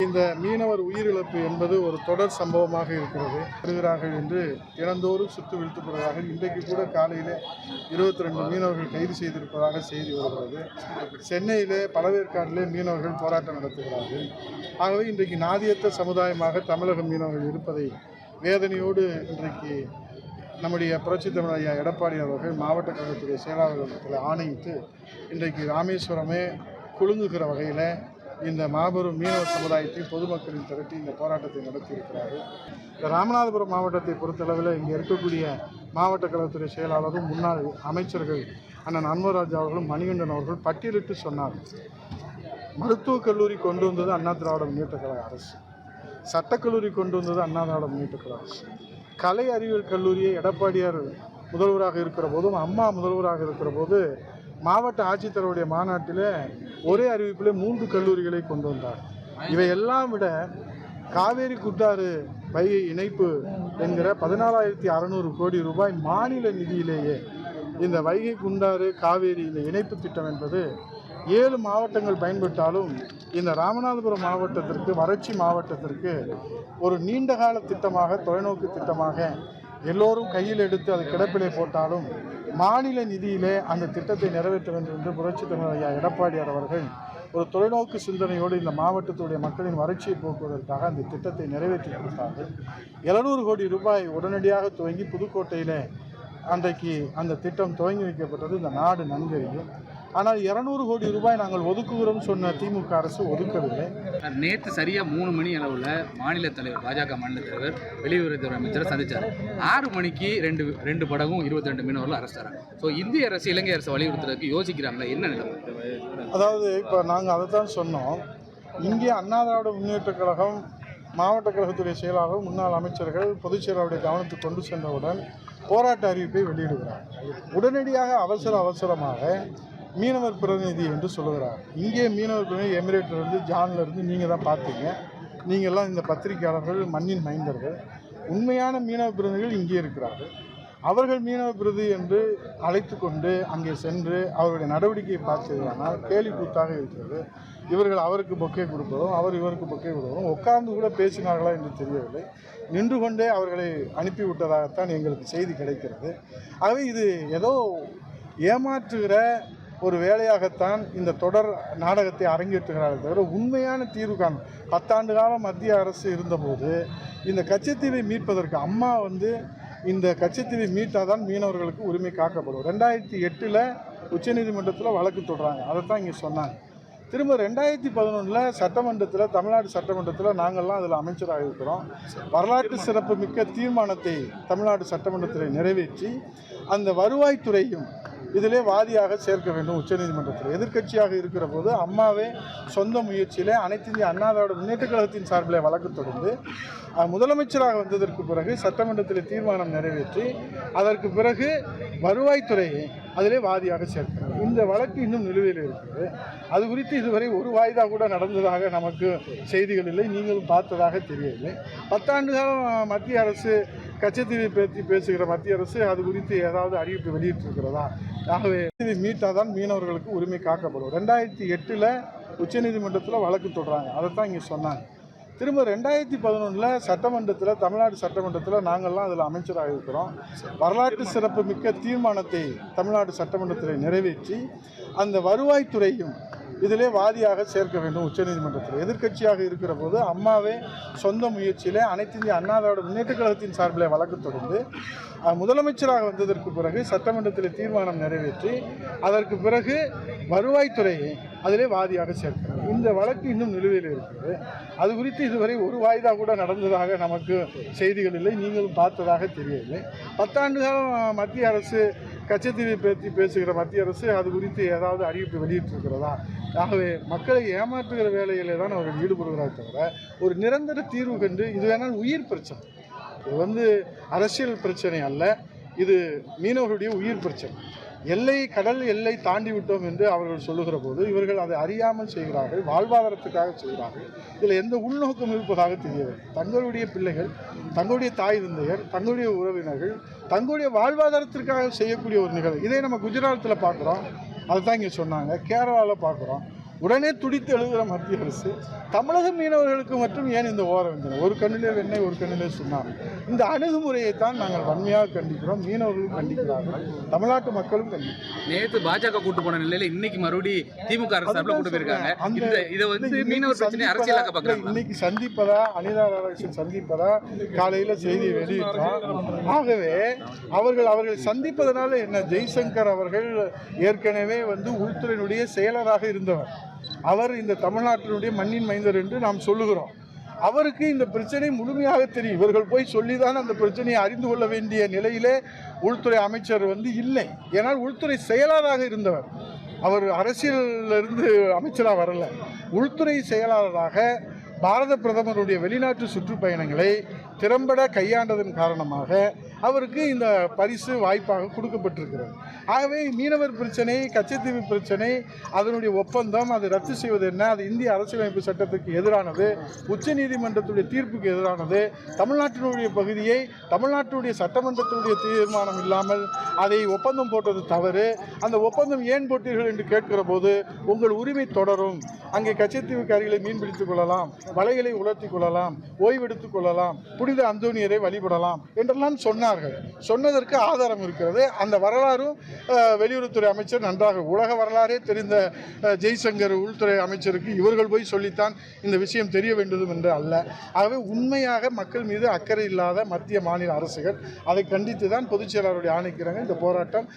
இந்த மீனவர் உயிரிழப்பு என்பது ஒரு தொடர் சம்பவமாக இருக்கிறது. வருகிறார்கள் என்று தினந்தோறும் சுட்டு வீழ்த்தப்படுகிறார்கள். இன்றைக்கு கூட காலையில் 22 மீனவர்கள் கைது செய்திருப்பதாக செய்தி வருகிறது. சென்னையிலே பழவேற்காட்டிலே மீனவர்கள் போராட்டம் நடத்துகிறார்கள். ஆகவே இன்றைக்கு நாதியற்ற சமுதாயமாக தமிழக மீனவர்கள் இருப்பதை வேதனையோடு இன்றைக்கு நம்முடைய புரட்சித் தமிழர் ஐயா எடப்பாடி அவர்கள் மாவட்ட கழகத்துடைய செயலாளர்கள் ஆணையிட்டு இன்றைக்கு ராமேஸ்வரமே குலுங்குகிற வகையில் இந்த மாபெரும் மீனவர் சமுதாயத்தை பொதுமக்களின் திரட்டி இந்த போராட்டத்தை நடத்தியிருக்கிறார்கள். இந்த ராமநாதபுரம் மாவட்டத்தை பொறுத்தளவில் இங்கே இருக்கக்கூடிய மாவட்ட கழகத்துடைய செயலாளரும் முன்னாள் அமைச்சர்கள் அண்ணன் அன்வராஜ் அவர்களும் மணிகண்டன் அவர்கள் பட்டியலிட்டு சொன்னார்கள். மருத்துவக் கல்லூரி கொண்டு வந்தது அண்ணா திராவிட முன்னேற்றக் கழக அரசு, சட்டக்கல்லூரி கொண்டு வந்தது அண்ணா திராவிட முன்னேற்றக் கழக அரசு, கலை அறிவியல் கல்லூரியை எடப்பாடியார் முதல்வராக இருக்கிற போதும் அம்மா முதல்வராக இருக்கிற போது மாவட்ட ஆட்சித்தலைவருடைய மாநாட்டில் ஒரே அறிவிப்பில் 3 கல்லூரிகளை கொண்டு வந்தார். இவையெல்லாம் விட காவேரி குட்டாறு வைகை இணைப்பு என்கிற 14,600 கோடி ரூபாய் மாநில நிதியிலேயே இந்த வைகை குண்டாறு காவேரி இந்த இணைப்பு திட்டம் என்பது 7 மாவட்டங்கள் பயன்பட்டாலும் இந்த ராமநாதபுரம் மாவட்டத்திற்கு, வறட்சி மாவட்டத்திற்கு ஒரு நீண்டகால திட்டமாக, தொலைநோக்கு திட்டமாக எல்லோரும் கையில் எடுத்து அதை கிடப்பிலே போட்டாலும் மாநில நிதியிலே அந்த திட்டத்தை நிறைவேற்ற வேண்டும் என்று புரட்சித் தமிழர் ஐயா எடப்பாடியார் அவர்கள் ஒரு தொலைநோக்கு சிந்தனையோடு இந்த மாவட்டத்துடைய மக்களின் வறட்சியை போக்குவதற்காக அந்த திட்டத்தை நிறைவேற்றி கொடுத்தார்கள். 700 கோடி ரூபாய் உடனடியாக துவங்கி புதுக்கோட்டையிலே அன்றைக்கு அந்த திட்டம் துவங்கி வைக்கப்பட்டது இந்த நாடு நன்கறியும். ஆனால் 200 கோடி ரூபாய் நாங்கள் ஒதுக்குகிறோம் சொன்ன திமுக அரசு ஒதுக்கவில்லை. நேற்று சரியாக 3 மணி அளவில் மாநில தலைவர், பாஜக மாநில தலைவர் வெளியுறவுத்துறை அமைச்சரை சந்தித்தார். 6 மணிக்கு ரெண்டு படகும் 22 மீனவர்கள் அரெஸ்ட் ஆகிறாங்க. ஸோ இந்திய அரசு இலங்கை அரசு வலியுறுத்துறதுக்கு யோசிக்கிறாங்களா? என்ன நிலைமை? அதாவது இப்போ நாங்கள் அதை தான் சொன்னோம். இங்கே அண்ணா திராவிட முன்னேற்றக் கழகம் மாவட்ட கழகத்துடைய செயலாளர், முன்னாள் அமைச்சர்கள் பொதுச் செயலாளருடைய கவனத்துக்கு கொண்டு சென்றவுடன் போராட்ட அறிவிப்பை வெளியிடுகிறார். உடனடியாக அவசரமாக மீனவர் பிரதிநிதி என்று சொல்லுகிறார். இங்கே மீனவர் பிரதிநிதி எமிரேட்டிலிருந்து, ஜான்லேருந்து நீங்கள் தான் பார்த்தீங்க. நீங்கள்லாம் இந்த பத்திரிகையாளர்கள், மண்ணின் மைந்தர்கள். உண்மையான மீனவர் பிரதிநிதிகள் இங்கே இருக்கிறார்கள். அவர்கள் மீனவ பிரதி என்று அழைத்து கொண்டு அங்கே சென்று அவருடைய நடவடிக்கையை பார்த்ததானால் கேலி கூத்தாக இருக்கிறது. இவர்கள் அவருக்கு பொக்கே கொடுப்பதும், அவர் இவருக்கு பொக்கே கொடுப்பதும், உட்கார்ந்து கூட பேசினார்களா என்று தெரியவில்லை. நின்று கொண்டே அவர்களை அனுப்பிவிட்டதாகத்தான் எங்களுக்கு செய்தி கிடைக்கிறது. ஆகவே இது ஏதோ ஏமாற்றுகிற ஒரு வேலையாகத்தான் இந்த தொடர் நாடகத்தை அரங்கேற்றுகிறார்கள் தவிர உண்மையான தீர்வு காணும். 10 ஆண்டு காலம் மத்திய அரசு இருந்தபோது இந்த கச்சத்தீவை மீட்பதற்கு அம்மா இந்த கச்சத்தீவை மீட்டாதான் மீனவர்களுக்கு உரிமை காக்கப்படும். 2008 உச்சநீதிமன்றத்தில் வழக்கு தொடராங்க. அதை தான் இங்கே சொன்னாங்க. திரும்ப 2011 சட்டமன்றத்தில், தமிழ்நாடு சட்டமன்றத்தில் நாங்கள்லாம் அதில் அமைச்சராக இருக்கிறோம். வரலாற்று சிறப்பு மிக்க தீர்மானத்தை தமிழ்நாடு சட்டமன்றத்தில் நிறைவேற்றி அந்த வருவாய்த்துறையும் இதிலே வாதியாக சேர்க்க வேண்டும் உச்சநீதிமன்றத்தில். எதிர்க்கட்சியாக இருக்கிற போது அம்மாவே சொந்த முயற்சியிலே அனைத்து இந்திய அண்ணா திராவிட முன்னேற்றக் கழகத்தின் சார்பில் வழக்கு தொடர்ந்து முதலமைச்சராக வந்ததற்கு பிறகு சட்டமன்றத்தில் தீர்மானம் நிறைவேற்றி அதற்கு பிறகு வருவாய்த்துறையை அதிலே வாதியாக சேர்க்கிறார். இந்த வழக்கு இன்னும் நிலுவையில் இருக்கிறது. அது குறித்து இதுவரை ஒரு வாய்தா கூட நடந்ததாக நமக்கு செய்திகள் இல்லை, நீங்களும் பார்த்ததாக தெரியவில்லை. 10 ஆண்டு காலம் மத்திய அரசு கச்சத்தீவை பற்றி பேசுகிற மத்திய அரசு அது குறித்து ஏதாவது அறிவிப்பு வெளியிட்டிருக்கிறதா? ஆகவே இதை மீட்டாதான் மீனவர்களுக்கு உரிமை காக்கப்படும். 2008 உச்சநீதிமன்றத்தில் வழக்கு தொடராங்க. அதை தான் இங்கே சொன்னாங்க. திரும்ப 2011 சட்டமன்றத்தில், தமிழ்நாடு சட்டமன்றத்தில் நாங்கள்லாம் அதில் அமைச்சராக இருக்கிறோம். வரலாற்று சிறப்பு மிக்க தீர்மானத்தை தமிழ்நாடு சட்டமன்றத்தில் நிறைவேற்றி அந்த வருவாய்த்துறையும் இதிலே வாதியாக சேர்க்க வேண்டும் உச்சநீதிமன்றத்தில். எதிர்க்கட்சியாக இருக்கிற போது அம்மாவே சொந்த முயற்சியிலே அனைத்து இந்திய அண்ணா திராவிட முன்னேற்றக் கழகத்தின் சார்பில் வழக்கு தொடர்ந்து முதலமைச்சராக வந்ததற்கு பிறகு சட்டமன்றத்தில் தீர்மானம் நிறைவேற்றி அதற்கு பிறகு வருவாய்த்துறையை அதிலே வாதியாக சேர்க்கிறார். இந்த வழக்கு இன்னும் நிலுவையில் இருக்கிறது. அது குறித்து இதுவரை ஒரு வாய்தா கூட நடந்ததாக நமக்கு செய்திகள் இல்லை, நீங்களும் பார்த்ததாக தெரியவில்லை. 10 ஆண்டு காலம் மத்திய அரசு கச்சத்தீவை பற்றி பேசுகிற மத்திய அரசு அது குறித்து ஏதாவது அறிவிப்பு வெளியிட்டிருக்கிறதா? ஆகவே மக்களை ஏமாற்றுகிற வேலையிலே தான் அவர்கள் ஈடுபடுகிறார் தவிர ஒரு நிரந்தர தீர்வு கண்டு, இது வேணால் உயிர் பிரச்சனை, இது அரசியல் பிரச்சனை அல்ல, இது மீனவர்களுடைய உயிர் பிரச்சனை. கடல் எல்லை தாண்டி விட்டோம் என்று அவர்கள் சொல்லுகிற போது இவர்கள் அதை அறியாமல் செய்கிறார்கள், வாழ்வாதாரத்துக்காக செய்கிறார்கள். இதில் எந்த உள்நோக்கம் இருப்பதாக தெரியவில்லை. தங்களுடைய பிள்ளைகள், தங்களுடைய தாய் தந்தையர், தங்களுடைய உறவினர்கள், தங்களுடைய வாழ்வாதாரத்திற்காக செய்யக்கூடிய ஒரு நிகழ்வு. இதை நம்ம குஜராத்தில் பார்க்குறோம், அதை தான் இங்கே சொன்னாங்க. கேரளாவில் பார்க்குறோம். உடனே துடித்து எழுதுகிற மத்திய அரசு தமிழக மீனவர்களுக்கு மட்டும் ஏன் இந்த ஓரவஞ்சனை? ஒரு கண்ணிலே வெண்ணெய் ஒரு கண்ணிலே சுண்ணாம்பு. இந்த அணுகுமுறையை தான் நாங்கள் வன்மையாக கண்டிக்கிறோம். மீனவர்களும் கண்டிக்கிறார்கள், தமிழ்நாட்டு மக்களும் கண்டிக்கிறார்கள். நேற்று பாஜக கூட்டு போன நிலையில இன்னைக்கு மறுபடியும் திமுக அரசு சார்பில் கூட்டு போயிருக்காங்க. இதை வந்து மீனவர் பிரச்சனை அரசியலாக்க பார்க்குறாங்க. இன்னைக்கு சந்திப்பதா அனிதா ராதாகிருஷ்ணன் சந்திப்பதா காலையில் செய்தி வெளியிட்டார். ஆகவே அவர்கள் சந்திப்பதனால என்ன? ஜெய்சங்கர் அவர்கள் ஏற்கனவே வந்து உள்துறையினுடைய செயலராக இருந்தவர். அவர் இந்த தமிழ்நாட்டினுடைய மண்ணின் மைந்தர் என்று நாம் சொல்லுகிறோம். அவருக்கு இந்த பிரச்சனை முழுமையாக தெரியும். இவர்கள் போய் சொல்லிதான் அந்த பிரச்சனையை அறிந்து கொள்ள வேண்டிய நிலையிலே உள்துறை அமைச்சர் வந்து இல்லை. ஏன்னால் உள்துறை செயலாளராக இருந்தவர். அவர் அரசியலிருந்து அமைச்சராக வரல. உள்துறை செயலாளராக பாரத பிரதமருடைய வெளிநாட்டு சுற்றுப்பயணங்களை திறம்பட கையாண்டதன் காரணமாக அவருக்கு இந்த பரிசு வாய்ப்பாக கொடுக்கப்பட்டிருக்கிறது. ஆகவே மீனவர் பிரச்சனை, கச்சத்தீவு பிரச்சனை, அதனுடைய ஒப்பந்தம், அது ரத்து செய்வது என்ன, அது இந்திய அரசியலமைப்பு சட்டத்துக்கு எதிரானது, உச்சநீதிமன்றத்துடைய தீர்ப்புக்கு எதிரானது, தமிழ்நாட்டினுடைய பகுதியை தமிழ்நாட்டுடைய சட்டமன்றத்தினுடைய தீர்மானம் இல்லாமல் அதை ஒப்பந்தம் போட்டது தவறு. அந்த ஒப்பந்தம் ஏன் போட்டீர்கள் என்று கேட்கிற போது உங்கள் உரிமை தொடரும், அங்கே கச்சத்தீவுக்கு அருகிலே மீன் பிடித்துக் கொள்ளலாம், வலைகளை உலர்த்திக் கொள்ளலாம், ஓய்வெடுத்துக் கொள்ளலாம், புனித அந்தோனியரை வழிபடலாம் என்றெல்லாம் சொன்னார்கள். சொன்னதற்கு ஆதாரம் இருக்கிறது. அந்த வரலாறும் வெளியுறவுத்துறை அமைச்சர் நன்றாக, உலக வரலாறே தெரிந்த ஜெய்சங்கர் உள்துறை அமைச்சருக்கு இவர்கள் போய் சொல்லித்தான் இந்த விஷயம் தெரிய வேண்டும் என்று அல்ல. ஆகவே உண்மையாக மக்கள் மீது அக்கறை இல்லாத மத்திய மாநில அரசுகள் அதை கண்டித்து தான் பொதுச் செயலாளருடைய ஆணைக்கிறாங்க இந்த போராட்டம்.